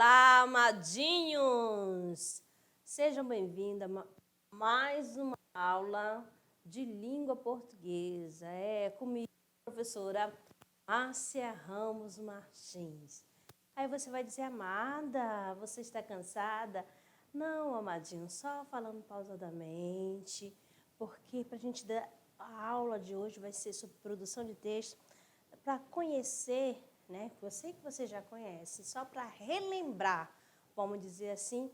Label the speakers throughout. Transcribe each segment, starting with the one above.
Speaker 1: Olá, amadinhos! Sejam bem-vindos a mais uma aula de língua portuguesa. Comigo, professora Márcia Ramos Martins. Aí você vai dizer, amada, você está cansada? Não, amadinho, só falando pausadamente, porque para a gente dar a aula de hoje vai ser sobre produção de texto, para conhecer, né? Eu sei que você já conhece, só para relembrar, vamos dizer assim,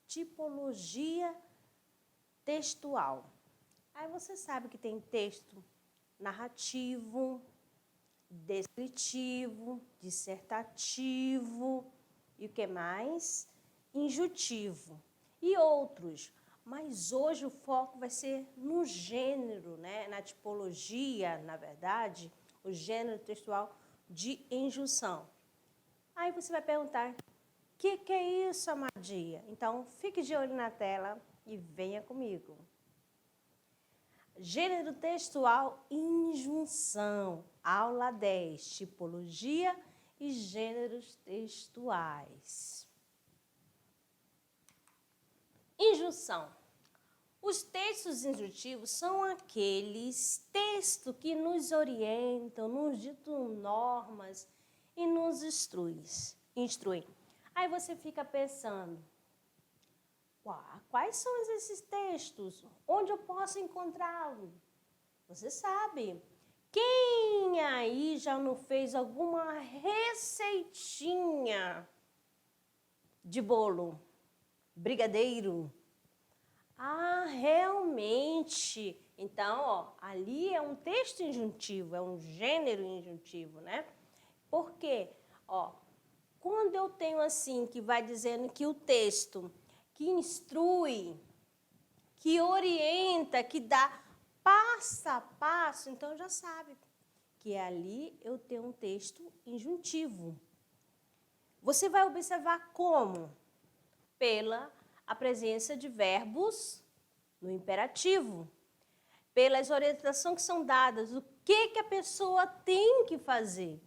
Speaker 1: tipologia textual. Aí você sabe que tem texto narrativo, descritivo, dissertativo e o que mais? Injuntivo e outros. Mas hoje o foco vai ser no gênero, né? Na tipologia, na verdade, o gênero textual de injunção. Aí você vai perguntar, o que é isso, amadinha? Então, fique de olho na tela e venha comigo. Gênero textual injunção, aula 10, tipologia e gêneros textuais. Injunção. Os textos injuntivos são aqueles textos que nos orientam, nos ditam normas e nos instruem. Aí você fica pensando, quais são esses textos? Onde eu posso encontrá-los? Você sabe. Quem aí já não fez alguma receitinha de bolo, brigadeiro? Ah, realmente. Então, ó, ali é um texto injuntivo, é um gênero injuntivo, né? Por quê? Ó, quando eu tenho assim, que vai dizendo que o texto que instrui, que orienta, que dá passo a passo, então já sabe que ali eu tenho um texto injuntivo. Você vai observar como? Pela a presença de verbos no imperativo, pelas orientações que são dadas, o que a pessoa tem que fazer,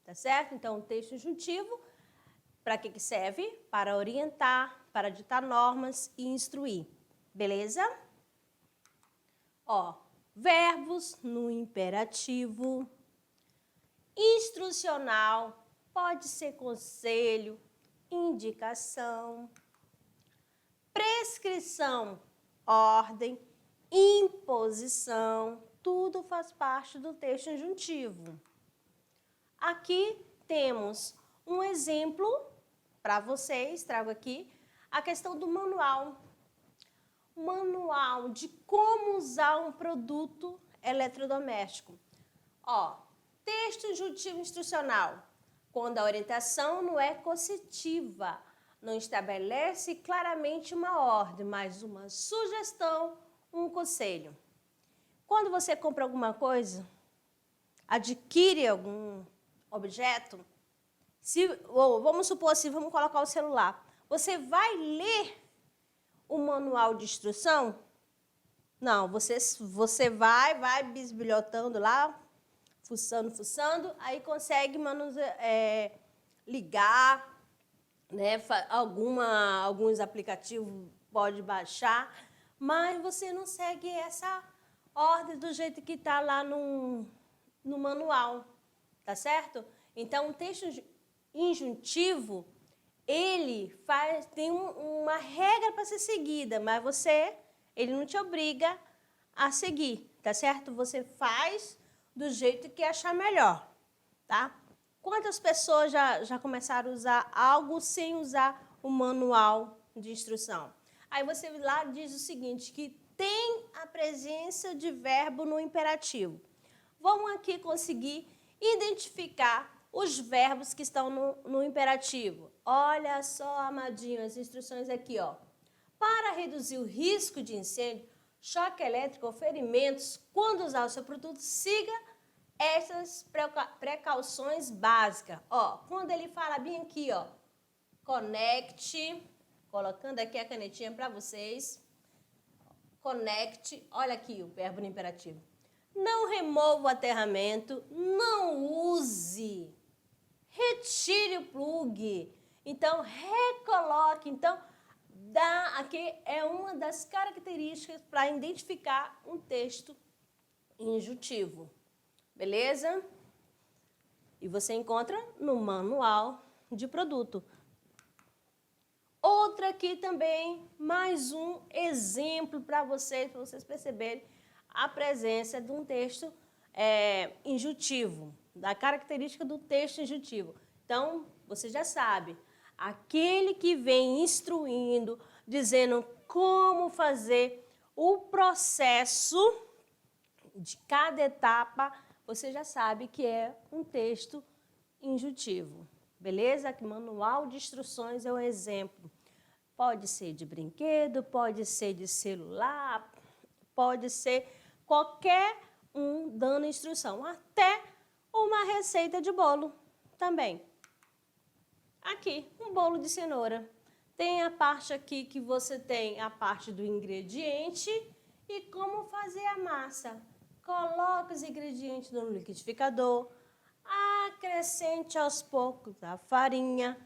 Speaker 1: tá certo? Então, o texto injuntivo, para que serve? Para orientar, para ditar normas e instruir, beleza? Ó, verbos no imperativo, instrucional, pode ser conselho, indicação, prescrição, ordem, imposição, tudo faz parte do texto injuntivo. Aqui temos um exemplo para vocês, trago aqui a questão do manual. Manual de como usar um produto eletrodoméstico. Ó, texto injuntivo instrucional, quando a orientação não é coercitiva, não estabelece claramente uma ordem, mas uma sugestão, um conselho. Quando você compra alguma coisa, adquire algum objeto, vamos supor assim, vamos colocar o celular, você vai ler o manual de instrução? Não, você vai bisbilhotando lá, fuçando, aí consegue ligar, né? Alguns aplicativos pode baixar, mas você não segue essa ordem do jeito que está lá no manual, tá certo? Então, o texto injuntivo, ele tem uma regra para ser seguida, mas ele não te obriga a seguir, tá certo? Você faz do jeito que achar melhor, tá? Quantas pessoas já começaram a usar algo sem usar o manual de instrução? Aí você lá diz o seguinte, que tem a presença de verbo no imperativo. Vamos aqui conseguir identificar os verbos que estão no imperativo. Olha só, amadinho, as instruções aqui, ó. Para reduzir o risco de incêndio, choque elétrico ou ferimentos, quando usar o seu produto, siga essas precauções básicas. Ó, quando ele fala bem aqui, ó, conecte, colocando aqui a canetinha para vocês. Conecte, olha aqui o verbo no imperativo. Não remova o aterramento, não use, retire o plug, Então, recoloque. Então, aqui é uma das características para identificar um texto injuntivo. Beleza? E você encontra no manual de produto. Outra aqui também, mais um exemplo para vocês perceberem a presença de um texto injuntivo, da característica do texto injuntivo. Então, você já sabe, aquele que vem instruindo, dizendo como fazer o processo de cada etapa, você já sabe que é um texto injuntivo. Beleza? Que manual de instruções é um exemplo. Pode ser de brinquedo, pode ser de celular, pode ser qualquer um dando instrução. Até uma receita de bolo também. Aqui, um bolo de cenoura. Tem a parte aqui que você tem a parte do ingrediente e como fazer a massa. Coloque os ingredientes no liquidificador, acrescente aos poucos a farinha,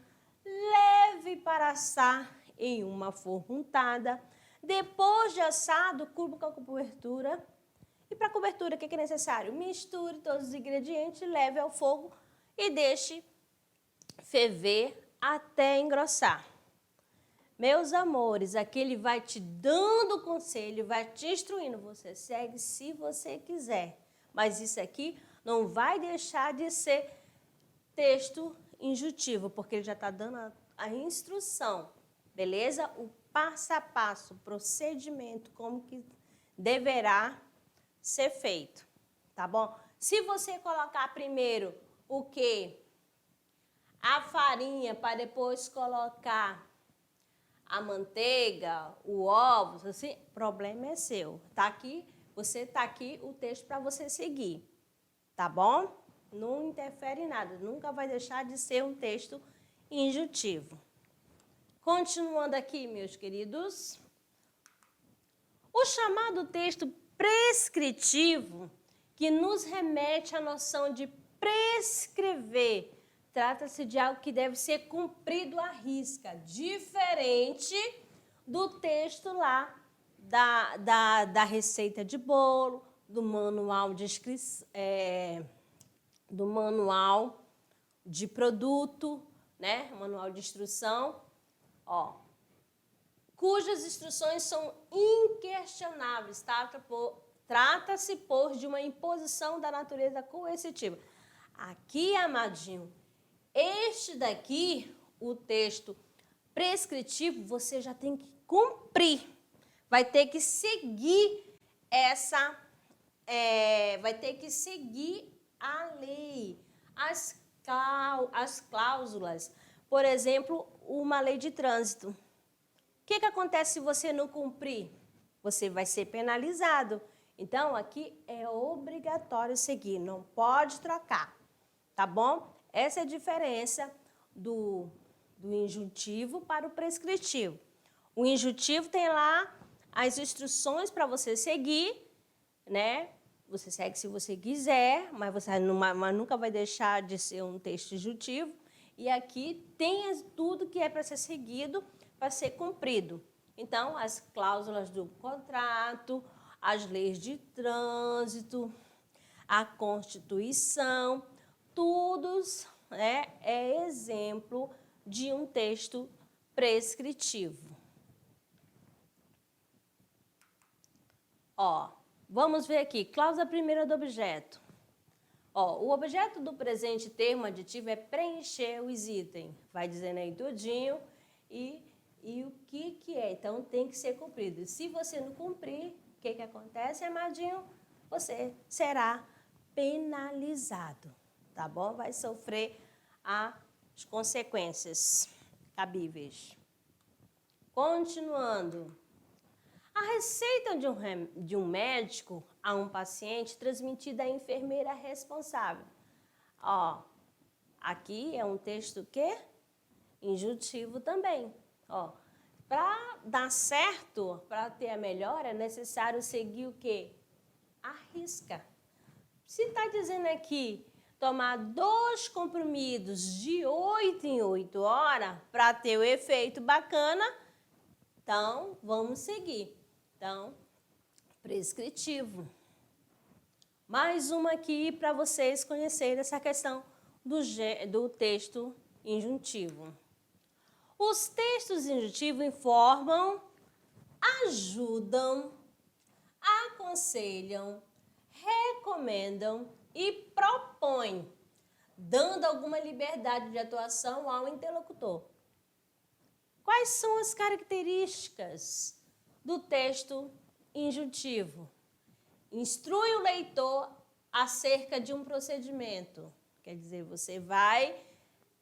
Speaker 1: leve para assar em uma forma untada. Depois de assado, cubra com a cobertura. E para a cobertura, o que é necessário? Misture todos os ingredientes, leve ao fogo e deixe ferver até engrossar. Meus amores, aqui ele vai te dando conselho, vai te instruindo. Você segue se você quiser. Mas isso aqui não vai deixar de ser texto injuntivo, porque ele já está dando a instrução, beleza? O passo a passo, o procedimento, como que deverá ser feito, tá bom? Se você colocar primeiro o quê? A farinha, para depois colocar a manteiga, o ovo, assim, problema é seu. Tá aqui, você tá aqui o texto para você seguir, tá bom? Não interfere em nada, nunca vai deixar de ser um texto injuntivo. Continuando aqui, meus queridos, o chamado texto prescritivo, que nos remete à noção de prescrever, trata-se de algo que deve ser cumprido à risca, diferente do texto lá da receita de bolo, do manual de do manual de produto, né? Manual de instrução, ó, cujas instruções são inquestionáveis, trata-se de uma imposição da natureza coercitiva. Aqui, amadinho, este daqui, o texto prescritivo, você já tem que cumprir, vai ter que seguir vai ter que seguir a lei, as cláusulas. Por exemplo, uma lei de trânsito. O que acontece se você não cumprir? Você vai ser penalizado. Então, aqui é obrigatório seguir, não pode trocar, tá bom? Essa é a diferença do injuntivo para o prescritivo. O injuntivo tem lá as instruções para você seguir, né? Você segue se você quiser, mas nunca vai deixar de ser um texto injuntivo. E aqui tem tudo que é para ser seguido, para ser cumprido. Então, as cláusulas do contrato, as leis de trânsito, a Constituição, todos é exemplo de um texto prescritivo. Ó, vamos ver aqui, cláusula primeira do objeto. Ó, o objeto do presente termo aditivo é preencher os itens. Vai dizendo aí tudinho e o que é. Então, tem que ser cumprido. Se você não cumprir, o que acontece, amadinho? Você será penalizado, tá bom? Vai sofrer as consequências cabíveis. Continuando. A receita de um médico a um paciente transmitida à enfermeira responsável. Ó, aqui é um texto que injuntivo também. Ó, para dar certo, para ter a melhora, é necessário seguir o quê? A risca. Se está dizendo aqui tomar 2 comprimidos de 8 em 8 horas para ter o efeito bacana, então vamos seguir. Então, prescritivo. Mais uma aqui para vocês conhecerem essa questão do texto injuntivo. Os textos injuntivos informam, ajudam, aconselham, recomendam e propõem, dando alguma liberdade de atuação ao interlocutor. Quais são as características do texto injuntivo? Instrui o leitor acerca de um procedimento. Quer dizer, você vai,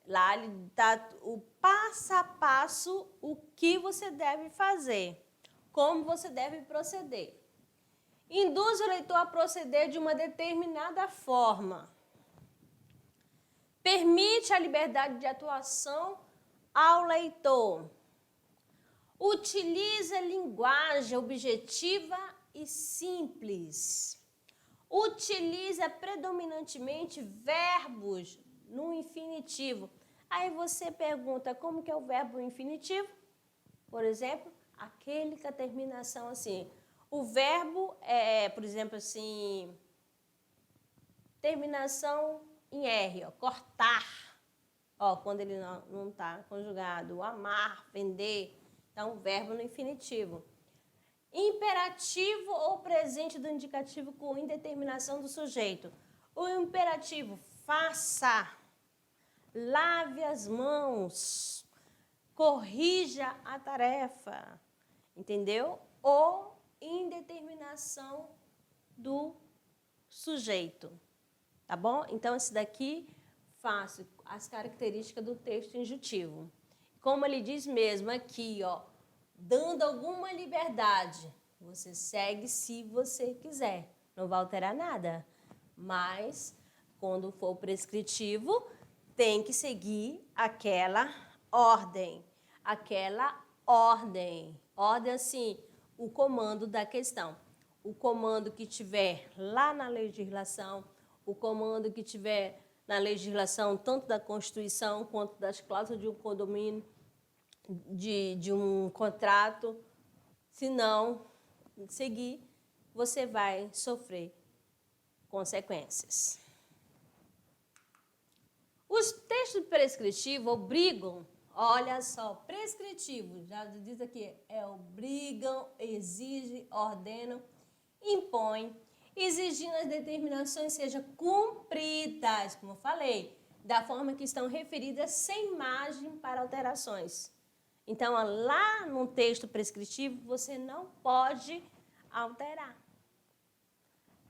Speaker 1: lá ele dá o passo a passo, o que você deve fazer, como você deve proceder. Induz o leitor a proceder de uma determinada forma. Permite a liberdade de atuação ao leitor. Utiliza linguagem objetiva e simples. Utiliza predominantemente verbos no infinitivo. Aí você pergunta, como que é o verbo infinitivo? Por exemplo, aquele com a terminação assim. O verbo é, por exemplo, assim, terminação em R, ó, cortar. Ó, quando ele não está conjugado. Amar, vender. Então, verbo no infinitivo. Imperativo ou presente do indicativo com indeterminação do sujeito. O imperativo, faça, lave as mãos, corrija a tarefa, entendeu? Ou indeterminação do sujeito, tá bom? Então, esse daqui, fácil, as características do texto injuntivo. Como ele diz mesmo aqui, ó, dando alguma liberdade, você segue se você quiser, não vai alterar nada. Mas, quando for prescritivo, tem que seguir aquela ordem. Ordem, assim, o comando da questão. O comando que tiver lá na legislação, o comando que tiver na legislação, tanto da Constituição quanto das cláusulas de um condomínio, de um contrato, se não seguir, você vai sofrer consequências. Os textos prescritivos obrigam, olha só, prescritivo, já diz aqui, obrigam, exigem, ordenam, impõem, exigindo as determinações sejam cumpridas, como eu falei, da forma que estão referidas sem margem para alterações. Então, lá no texto prescritivo, você não pode alterar.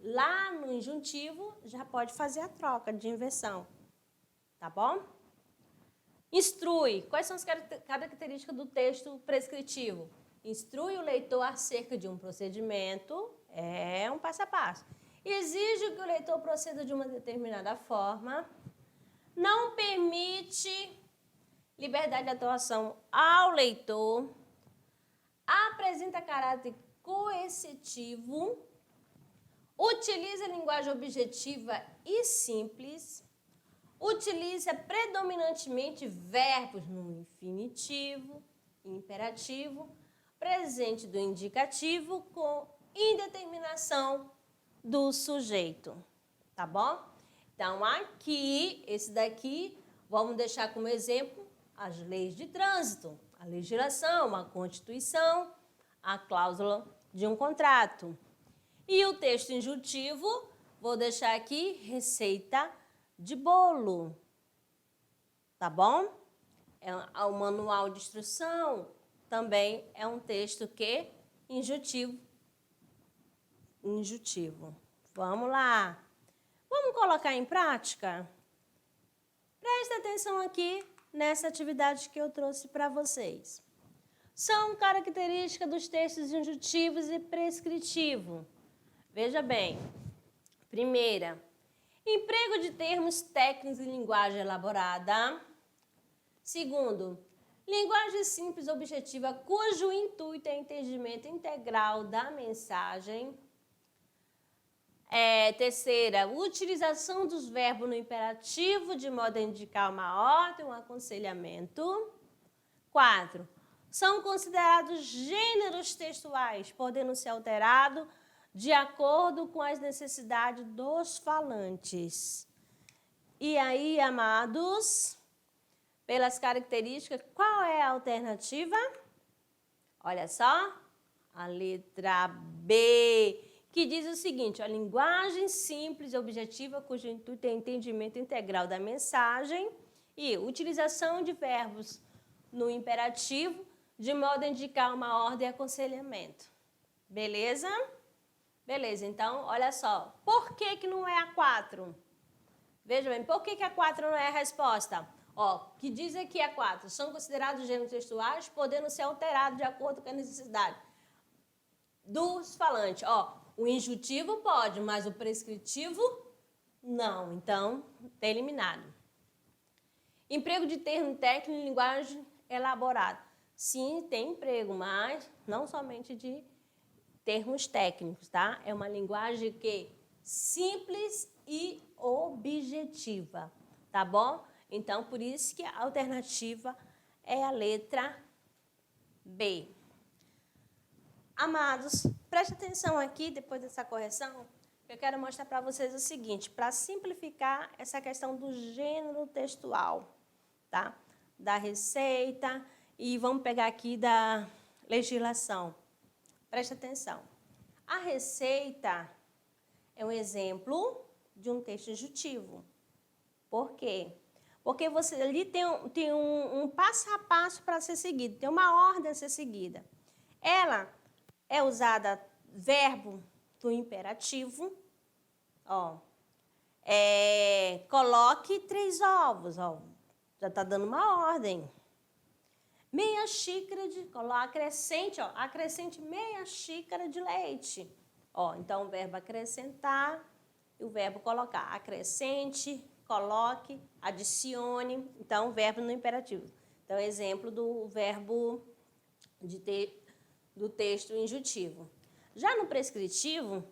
Speaker 1: Lá no injuntivo, já pode fazer a troca de inversão. Tá bom? Instrui. Quais são as características do texto prescritivo? Instrui o leitor acerca de um procedimento, é um passo a passo. Exige que o leitor proceda de uma determinada forma. Não permite liberdade de atuação ao leitor, apresenta caráter coercitivo, utiliza linguagem objetiva e simples, utiliza predominantemente verbos no infinitivo, imperativo, presente do indicativo com indeterminação do sujeito, tá bom? Então, aqui, esse daqui, vamos deixar como exemplo as leis de trânsito, a legislação, a Constituição, a cláusula de um contrato. E o texto injuntivo, vou deixar aqui receita de bolo, tá bom? O manual de instrução também é um texto que injuntivo. Vamos lá. Vamos colocar em prática? Presta atenção aqui nessa atividade que eu trouxe para vocês. São características dos textos injuntivos e prescritivo. Veja bem. Primeira, emprego de termos técnicos e linguagem elaborada. Segundo, linguagem simples objetiva cujo intuito é entendimento integral da mensagem. Terceira, utilização dos verbos no imperativo de modo a indicar uma ordem, um aconselhamento. 4, são considerados gêneros textuais, podendo ser alterados de acordo com as necessidades dos falantes. E aí, amados, pelas características, qual é a alternativa? Olha só, a letra B, que diz o seguinte: a linguagem simples e objetiva cujo intuito é entendimento integral da mensagem e utilização de verbos no imperativo de modo a indicar uma ordem e aconselhamento. Beleza? Beleza, então, olha só. Por que não é a 4? Veja bem, por que a 4 não é a resposta? Ó, que diz aqui a 4, são considerados gêneros textuais, podendo ser alterados de acordo com a necessidade dos falantes. Ó, o injuntivo pode, mas o prescritivo não. Então, está eliminado. Emprego de termo técnico em linguagem elaborada. Sim, tem emprego, mas não somente de termos técnicos, tá? É uma linguagem que simples e objetiva, tá bom? Então, por isso que a alternativa é a letra B. Amados, preste atenção aqui, depois dessa correção, eu quero mostrar para vocês o seguinte, para simplificar essa questão do gênero textual, tá? Da receita, e vamos pegar aqui da legislação. Preste atenção. A receita é um exemplo de um texto injuntivo. Por quê? Porque você ali tem um passo a passo para ser seguido, tem uma ordem a ser seguida. Ela é usada verbo do imperativo, ó. Coloque 3 ovos, ó. Já está dando uma ordem. Meia xícara de... acrescente, ó. Acrescente meia xícara de leite. Ó, então, o verbo acrescentar e o verbo colocar. Acrescente, coloque, adicione. Então, o verbo no imperativo. Então, exemplo do verbo do texto injuntivo. Já no prescritivo,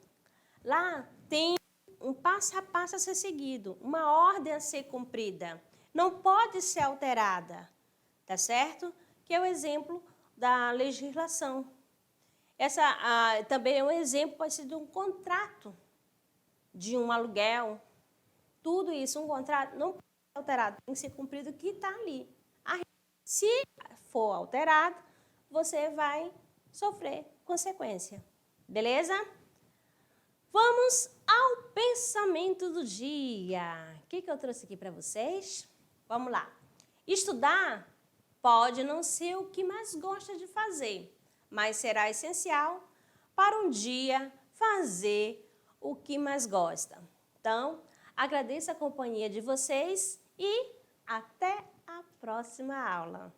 Speaker 1: lá tem um passo a passo a ser seguido, uma ordem a ser cumprida. Não pode ser alterada, tá certo? Que é o exemplo da legislação. Essa também é um exemplo, pode ser de um contrato, de um aluguel. Tudo isso, um contrato, não pode ser alterado, tem que ser cumprido o que está ali. Se for alterado, você vai sofrer consequência. Beleza? Vamos ao pensamento do dia. O que eu trouxe aqui para vocês? Vamos lá. Estudar pode não ser o que mais gosta de fazer, mas será essencial para um dia fazer o que mais gosta. Então, agradeço a companhia de vocês e até a próxima aula.